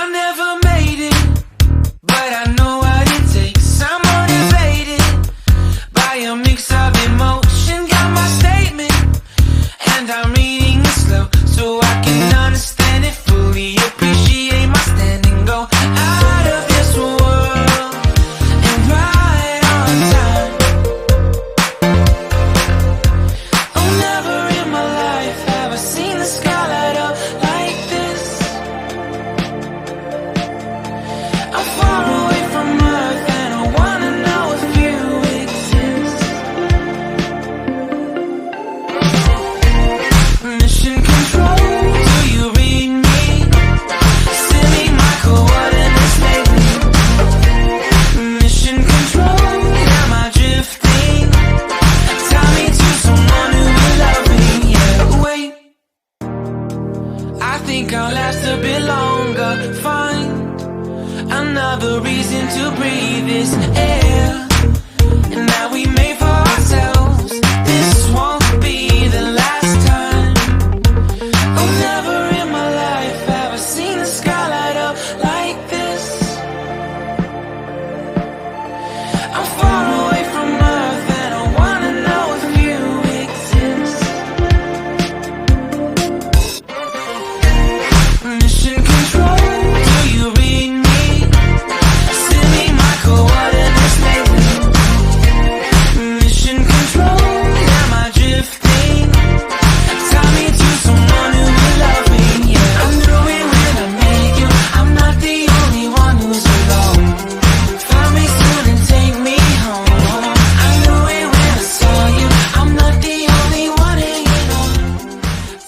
I never made it, but I know what it takes. I'm motivated by a mix of emotion. Got my statement, and I'm reading it slow so I can understand it fully. Appreciate my stand and go out of this world and right on time. Oh, never in my life have I seen the sky light up like this. I'm far away from Earth and I wanna know if you exist. Mission control, do you read me? Send me my coordinates lately. Mission control, am I drifting? Tie me to someone who will love me. Yeah, wait, I think I'll last a bit longer. Find another reason to breathe this air.